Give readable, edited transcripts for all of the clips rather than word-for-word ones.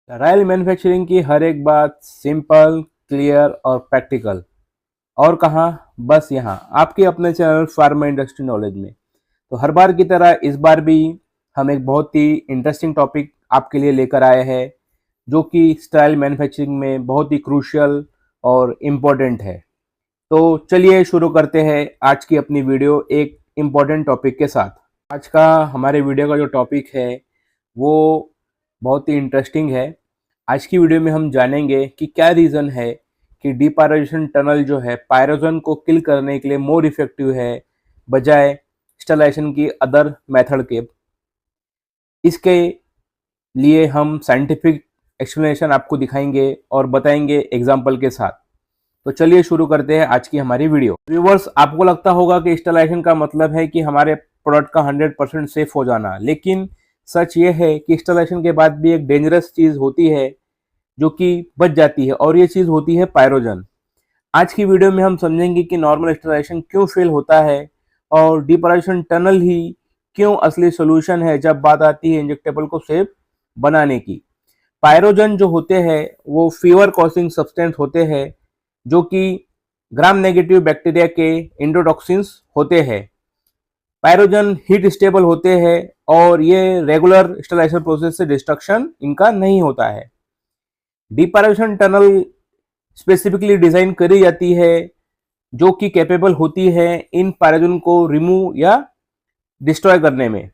Royal manufacturing की हर एक बात सिंपल, क्लियर और प्रैक्टिकल। और कहाँ? बस यहाँ आपके अपने चैनल फार्मा इंडस्ट्री नॉलेज में। तो हर बार की तरह इस बार भी हम एक बहुत ही इंटरेस्टिंग टॉपिक आपके लिए लेकर आए हैं, जो कि स्टाइल मैन्युफैक्चरिंग में बहुत ही क्रूशियल और इम्पोर्टेंट है। तो चलिए शुरू करते हैं आज की अपनी वीडियो एक इम्पोर्टेंट टॉपिक के साथ। आज का हमारे वीडियो का जो टॉपिक है वो बहुत ही इंटरेस्टिंग है। आज की वीडियो में हम जानेंगे कि क्या रीज़न है कि डीपायरोजेशन टनल जो है पायरोजन को किल करने के लिए मोर इफेक्टिव है बजाय स्टरलाइजेशन की अदर मेथड के। इसके लिए हम साइंटिफिक एक्सप्लेनेशन आपको दिखाएंगे और बताएंगे एग्जाम्पल के साथ। तो चलिए शुरू करते हैं आज की हमारी वीडियो। व्यूवर्स, आपको लगता होगा कि स्टरलाइजेशन का मतलब है कि हमारे प्रोडक्ट का 100% सेफ हो जाना, लेकिन सच ये है कि स्टरलाइजेशन के बाद भी एक डेंजरस चीज़ होती है जो कि बच जाती है, और ये चीज़ होती है पायरोजन। आज की वीडियो में हम समझेंगे कि नॉर्मल स्टरलाइजेशन क्यों फेल होता है और डीपायरोजेशन टनल ही क्यों असली सोल्यूशन है जब बात आती है इंजेक्टेबल को सेफ बनाने की। पायरोजन जो होते हैं वो फीवर कॉजिंग सब्सटेंस होते हैं जो कि ग्राम नेगेटिव बैक्टीरिया के इंडोटॉक्सिन्स होते हैं। पायरोजन हीट स्टेबल होते हैं और ये रेगुलर स्टरलाइजेशन प्रोसेस से डिस्ट्रक्शन इनका नहीं होता है। डीपायरोजेशन टनल स्पेसिफिकली डिजाइन करी जाती है जो कि कैपेबल होती है इन पायरोजन को रिमूव या डिस्ट्रॉय करने में,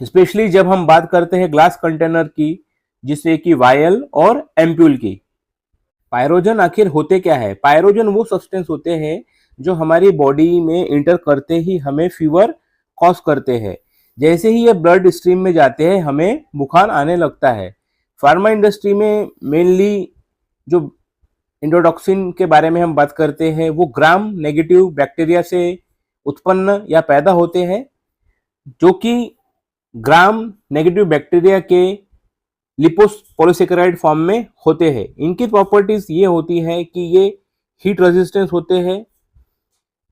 स्पेशली जब हम बात करते हैं ग्लास कंटेनर की, जिससे कि वायल और एम्प्यूल की। पायरोजन आखिर होते क्या है? पायरोजन वो सब्सटेंस होते हैं जो हमारी बॉडी में इंटर करते ही हमें फीवर कॉज करते हैं। जैसे ही ये ब्लड स्ट्रीम में जाते हैं हमें बुखार आने लगता है। फार्मा इंडस्ट्री में मेनली जो इंडोटॉक्सिन के बारे में हम बात करते हैं वो ग्राम नेगेटिव बैक्टीरिया से उत्पन्न या पैदा होते हैं, जो कि ग्राम नेगेटिव बैक्टीरिया के लिपोपॉलीसेकेराइड फॉर्म में होते हैं। इनकी प्रॉपर्टीज ये होती है कि ये हीट रेजिस्टेंस होते हैं,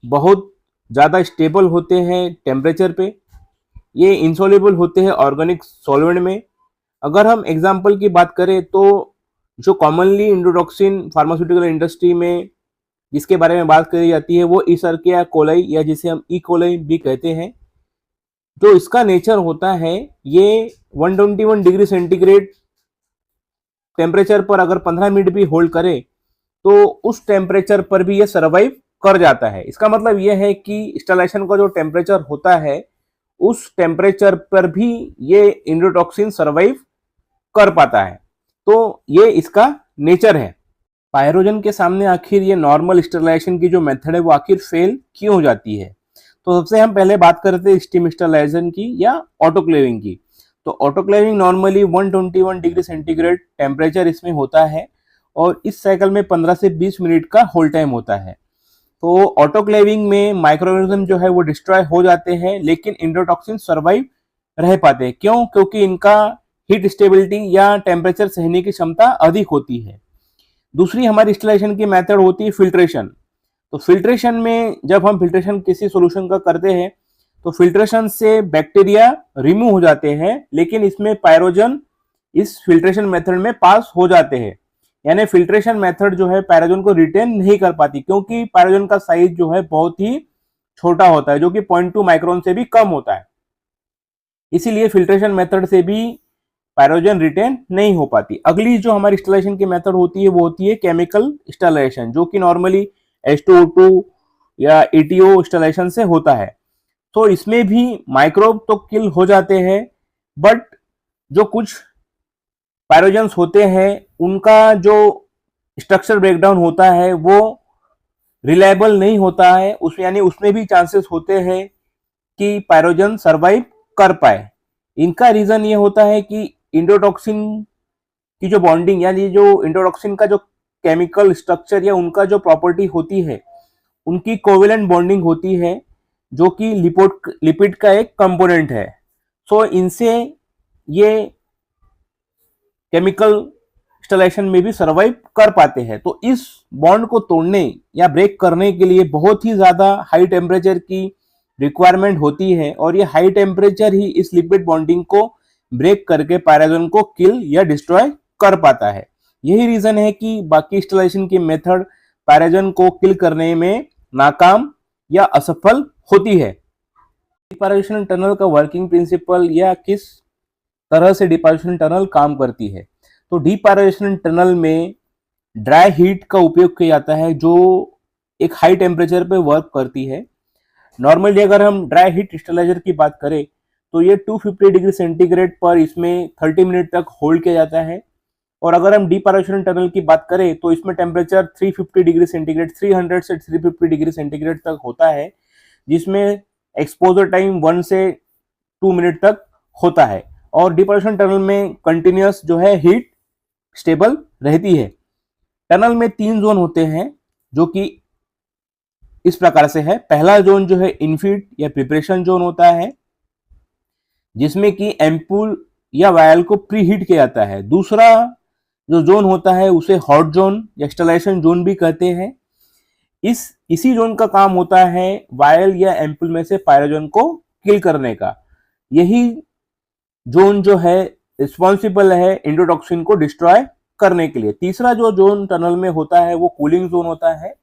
बहुत ज़्यादा स्टेबल होते हैं टेम्परेचर पे, ये इंसॉल्युबल होते हैं ऑर्गेनिक सॉल्वेंट में। अगर हम एग्जांपल की बात करें तो जो कॉमनली इंडोटॉक्सिन फार्मास्यूटिकल इंडस्ट्री में जिसके बारे में बात करी जाती है वो इसर्किया कोलाई, या जिसे हम ई कोलाई भी कहते हैं। जो इसका नेचर होता है, ये 121 डिग्री सेंटीग्रेड टेम्परेचर पर अगर 15 मिनट भी होल्ड करे तो उस टेम्परेचर पर भी ये सर्वाइव कर जाता है। इसका मतलब यह है कि स्टरलाइजेशन का जो टेम्परेचर होता है उस टेम्परेचर पर भी ये इंडोटॉक्सिन सर्वाइव कर पाता है। तो ये इसका नेचर है। पायरोजन के सामने आखिर ये नॉर्मल स्टरलाइजेशन की जो मेथड है वो आखिर फेल क्यों हो जाती है? तो सबसे हम पहले बात करते हैं स्टीम स्टरलाइजेशन की या ऑटोक्लेविंग की। तो autoclaving normally 121 degree centigrade temperature इसमें होता है और इस साइकिल में 15 से 20 मिनट का होल्ड टाइम होता है। तो ऑटोक्लेविंग में माइक्रोऑर्गेनिज्म जो है वो डिस्ट्रॉय हो जाते हैं, लेकिन इंडोटॉक्सिन सर्वाइव रह पाते हैं। क्यों? क्योंकि इनका हीट स्टेबिलिटी या टेम्परेचर सहने की क्षमता अधिक होती है। दूसरी हमारी स्टरलाइजेशन की मेथड होती है फिल्ट्रेशन। तो फिल्ट्रेशन में जब हम फिल्ट्रेशन किसी सॉल्यूशन का करते हैं तो फिल्ट्रेशन से बैक्टीरिया रिमूव हो जाते हैं, लेकिन इसमें पायरोजन इस फिल्ट्रेशन मेथड में पास हो जाते हैं। यानी फिल्ट्रेशन मेथड जो है पायरोजन को रिटेन नहीं कर पाती, क्योंकि पायरोजन का साइज जो है बहुत ही छोटा होता है, जो कि 0.2 माइक्रोन से भी कम होता है। इसीलिए फिल्ट्रेशन मेथड से भी पायरोजन रिटेन नहीं हो पाती। अगली जो हमारी स्टरलाइजेशन की मेथड होती है वो होती है केमिकल स्टरलाइजेशन, जो कि नॉर्मली H2O2 या ETO स्टरलाइजेशन से होता है। तो इसमें भी माइक्रोब तो किल हो जाते हैं, बट जो कुछ पायरोजन्स होते हैं उनका जो स्ट्रक्चर ब्रेकडाउन होता है वो रिलायबल नहीं होता है। यानी उसमें भी चांसेस होते हैं कि पायरोजन सर्वाइव कर पाए। इनका रीजन ये होता है कि इंडोटॉक्सिन की जो बॉन्डिंग, यानी जो इंडोटॉक्सिन का जो केमिकल स्ट्रक्चर या उनका जो प्रॉपर्टी होती है उनकी कोवेलेंट बॉन्डिंग होती है, जो कि लिपिड का एक कंपोनेंट है। सो इनसे ये केमिकल स्टरलाइजेशन में भी सर्वाइव कर पाते हैं। तो इस बॉन्ड को तोड़ने या ब्रेक करने के लिए बहुत ही ज्यादा हाई टेम्परेचर की रिक्वायरमेंट होती है, और ये हाई टेम्परेचर ही इस लिपिड बॉन्डिंग को ब्रेक करके पायरोजन को किल या डिस्ट्रॉय कर पाता है। यही रीजन है कि बाकी स्टेलाइजेशन की मेथड पायरोजन को किल करने में नाकाम या असफल होती है। डिपारेशन टनल का वर्किंग प्रिंसिपल या किस तरह से डिपारेशन टनल काम करती है। तो डिपारेशन टनल में ड्राई हीट का उपयोग किया जाता है जो एक हाई टेम्परेचर पे वर्क करती है। नॉर्मली अगर हम ड्राई हीट स्टेलाइजर की बात करें तो ये 250 डिग्री सेंटीग्रेड पर इसमें 30 मिनट तक होल्ड किया जाता है। और अगर हम डिपारेशन टनल की बात करें तो इसमें टेम्परेचर 350 डिग्री सेंटीग्रेड 300 से 350 डिग्री सेंटीग्रेड तक होता है, जिसमें एक्सपोजर टाइम 1 से 2 मिनट तक होता है। और डिपारेशन टनल में कंटिन्यूअस जो है हीट स्टेबल रहती है। टनल में 3 जोन होते हैं जो कि इस प्रकार से है। पहला जोन जो है इनफीड या प्रिपरेशन जोन होता है, जिसमें कि एम्पूल या वायल को प्री हीट किया जाता है। दूसरा जो जोन होता है उसे हॉट जोन या स्टेलाइजेशन जोन भी कहते हैं। इसी जोन का काम होता है वायल या एम्पूल में से पायरोजन को किल करने का। यही जोन जो है रिस्पॉन्सिबल है इंडोटॉक्सिन को डिस्ट्रॉय करने के लिए। तीसरा जो जोन टनल में होता है वो कूलिंग जोन होता है,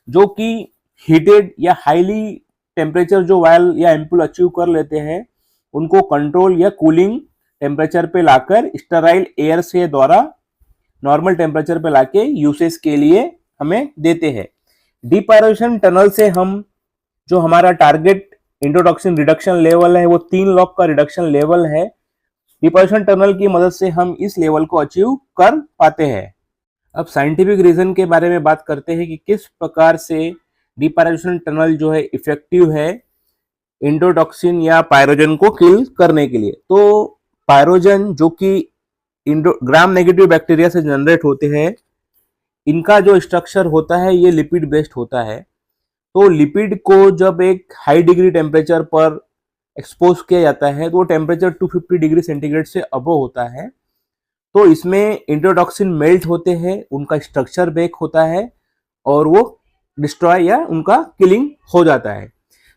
जो कि हीटेड या हाईली टेम्परेचर जो वायल या एम्पूल अचीव कर लेते हैं उनको कंट्रोल या कूलिंग टेम्परेचर पे लाकर स्टेराइल एयर से द्वारा नॉर्मल टेम्परेचर पे लाके यूसेज के लिए हमें देते हैं। डिपायरेशन टनल से हम जो हमारा टारगेट इंडोटॉक्सिन रिडक्शन लेवल है वो 3 लॉग का रिडक्शन लेवल है। डिपायरेशन टनल की मदद से हम इस लेवल को अचीव कर पाते हैं। अब साइंटिफिक रीजन के बारे में बात करते हैं कि किस प्रकार से डिपायरेशन टनल जो है इफेक्टिव है इंडोटॉक्सिन या पायरोजन को किल करने के लिए। तो पायरोजन जो कि ग्राम नेगेटिव बैक्टीरिया से जनरेट होते हैं, इनका जो स्ट्रक्चर होता है ये लिपिड बेस्ड होता है। तो लिपिड को जब एक हाई डिग्री टेम्परेचर पर एक्सपोज किया जाता है तो टेम्परेचर 250 डिग्री सेंटीग्रेड से अबव होता है। तो इसमें इंडोटॉक्सिन मेल्ट होते हैं, उनका स्ट्रक्चर ब्रेक होता है और वो डिस्ट्रॉय या उनका किलिंग हो जाता है।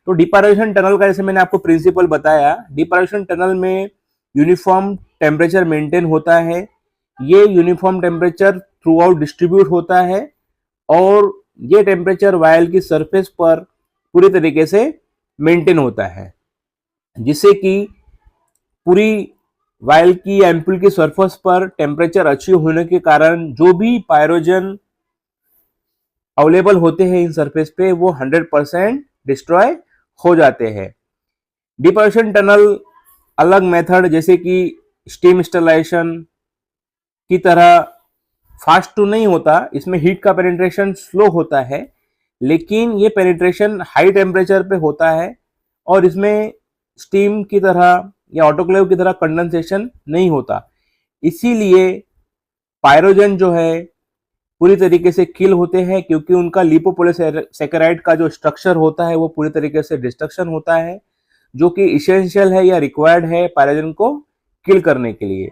तो डिपायरेशन टनल का जैसे मैंने आपको प्रिंसिपल बताया, डिपायरेशन टनल में यूनिफॉर्म टेम्परेचर मेंटेन होता है। ये uniform temperature through out distribute होता है और ये टेम्परेचर वायल की सरफेस पर पूरी तरीके से मेंटेन होता है, जिससे कि पूरी वायल की एम्पूल की सरफेस पर टेम्परेचर अचीव होने के कारण जो भी पायरोजन अवेलेबल होते हैं इन सरफेस पे वो 100% डिस्ट्रॉय हो जाते हैं। डिपायरेशन टनल अलग मेथड जैसे कि स्टीम इंस्टॉलेशन की तरह फास्ट तो नहीं होता, इसमें हीट का पेनिट्रेशन स्लो होता है, लेकिन ये पेनिट्रेशन हाई टेम्परेचर पे होता है और इसमें स्टीम की तरह या ऑटोक्लेव की तरह कंडेंसेशन नहीं होता। इसीलिए पायरोजन जो है पूरी तरीके से किल होते हैं, क्योंकि उनका लिपोपोलीसैकेराइड का जो स्ट्रक्चर होता है वो पूरी तरीके से डिस्ट्रक्शन होता है, जो कि इसेंशियल है या रिक्वायर्ड है पायरोजन को किल करने के लिए।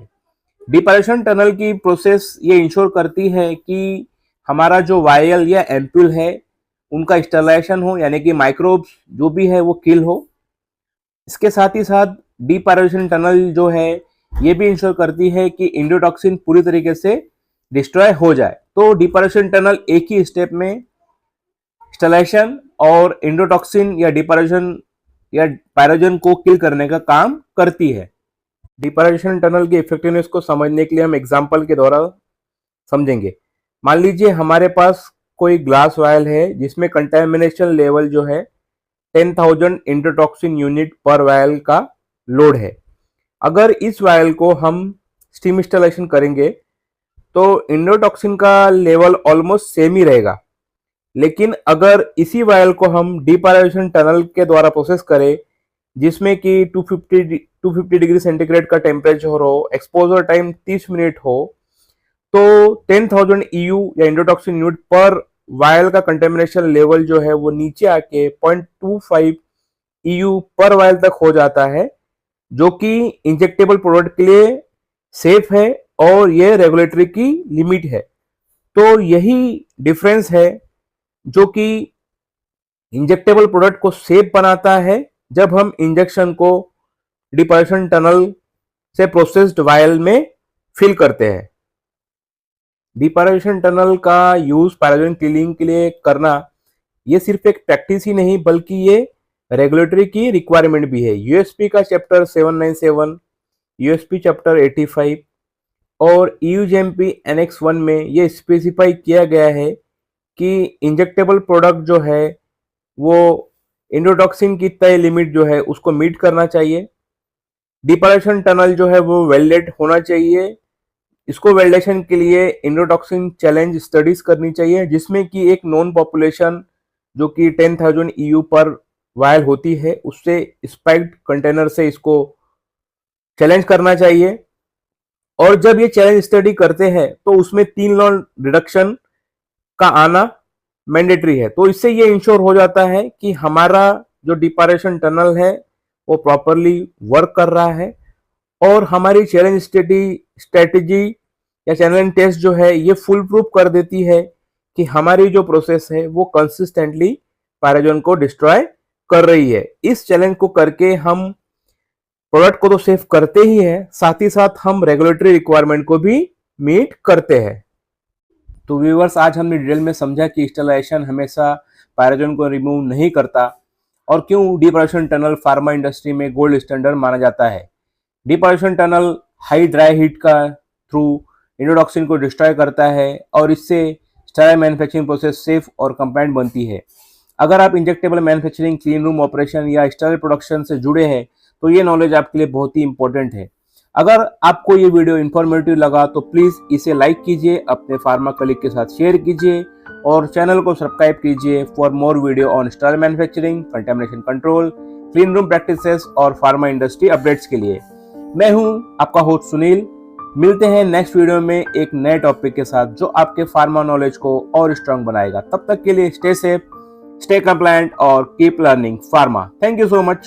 डिपायरेशन टनल की प्रोसेस ये इंश्योर करती है कि हमारा जो वायल या एम्पूल है उनका स्टेलाइजेशन हो, यानी कि माइक्रोब्स जो भी है वो किल हो। इसके साथ ही साथ डिपायरेशन टनल जो है ये भी इंश्योर करती है कि इंडोटॉक्सिन पूरी तरीके से डिस्ट्रॉय हो जाए। तो डिपायरेशन टनल एक ही स्टेप में स्टेलाइजेशन और इंडोटॉक्सिन या डिपायरेशन या पायरोजन को किल करने का काम करती है। डिपायरेशन टनल की इफेक्टिवनेस को समझने के लिए हम एग्जांपल के द्वारा समझेंगे। मान लीजिए हमारे पास कोई ग्लास वायल है जिसमें कंटेमिनेशन लेवल जो है 10,000 इंडोटॉक्सिन यूनिट पर वायल का लोड है। अगर इस वायल को हम स्टीम इंस्टॉलेशन करेंगे तो इंडोटॉक्सिन का लेवल ऑलमोस्ट सेम ही रहेगा, लेकिन अगर इसी वायल को हम डिपायरेशन टनल के द्वारा प्रोसेस करें जिसमें कि 250 डिग्री सेंटीग्रेड का टेम्परेचर हो, एक्सपोजर टाइम 30 मिनट हो, तो 10,000 EU या इंडोटॉक्सिन यूनिट पर वायल का कंटेमिनेशन लेवल जो है वो नीचे आके 0.25 EU पर वायल तक हो जाता है, जो कि इंजेक्टेबल प्रोडक्ट के लिए सेफ है और ये रेगुलेटरी की लिमिट है। तो यही डिफरेंस है जो कि इंजेक्टेबल प्रोडक्ट को सेफ बनाता है जब हम इंजेक्शन को डिपायरेशन टनल से प्रोसेस्ड वायल में फिल करते हैं। डिपारेशन टनल का यूज पैराजोन क्लीनिंग के लिए करना ये सिर्फ एक प्रैक्टिस ही नहीं बल्कि ये रेगुलेटरी की रिक्वायरमेंट भी है। यूएसपी का चैप्टर 797, यूएसपी चैप्टर 85 और यूजीएमपी एनेक्स 1 में ये स्पेसिफाई किया गया है कि इंजेक्टेबल प्रोडक्ट जो है वो एंडोटॉक्सिन की तय लिमिट जो है उसको मीट करना चाहिए। डिपारेशन टनल जो है वो वेल्डेड होना चाहिए। इसको वेल्डेशन के लिए एंडोटॉक्सिन चैलेंज स्टडीज करनी चाहिए जिसमें कि एक नॉन पॉपुलेशन जो कि 10,000 EU पर वायल होती है उससे स्पाइक्ड कंटेनर से इसको चैलेंज करना चाहिए। और जब ये चैलेंज स्टडी करते हैं तो उसमें 3 लॉन रिडक्शन का आना मैंडेटरी है। तो इससे ये इंश्योर हो जाता है कि हमारा जो डिपारेशन टनल है वो प्रॉपरली वर्क कर रहा है और हमारी चैलेंज स्ट्रेटेजी या चैलेंज टेस्ट जो है ये फुल प्रूफ कर देती है कि हमारी जो प्रोसेस है वो कंसिस्टेंटली पैराजोन को डिस्ट्रॉय कर रही है। इस चैलेंज को करके हम प्रोडक्ट को तो सेव करते ही है, साथ ही साथ हम रेगुलेटरी रिक्वायरमेंट को भी मीट करते हैं। तो व्यूअर्स, आज हमने डिटेल में समझा कि स्टरलाइजेशन हमेशा पैराजोन को रिमूव नहीं करता और क्यों डिपारेशन टनल फार्मा इंडस्ट्री में गोल्ड स्टैंडर्ड माना जाता है। डिपारेशन टनल हाई ड्राई हीट का थ्रू एंडोटॉक्सिन को डिस्ट्रॉय करता है और इससे स्टेराइल मैन्युफैक्चरिंग प्रोसेस सेफ और कंप्लायंट बनती है। अगर आप injectable manufacturing, clean room operation या स्टेराइल प्रोडक्शन से जुड़े हैं तो ये नॉलेज आपके लिए बहुत ही इंपॉर्टेंट है। अगर आपको ये वीडियो इंफॉर्मेटिव लगा तो प्लीज इसे लाइक कीजिए, अपने फार्मा कलीग के साथ शेयर कीजिए और चैनल को सब्सक्राइब कीजिए for more video on sterile manufacturing, contamination control, clean room practices और फार्मा इंडस्ट्री अपडेट्स के लिए। मैं हूं आपका होस्ट सुनील। मिलते हैं नेक्स्ट वीडियो में एक नए टॉपिक के साथ जो आपके फार्मा नॉलेज को और स्ट्रांग बनाएगा। तब तक के लिए स्टे सेफ, स्टे कंप्लायंट और keep learning pharma. Thank you so much.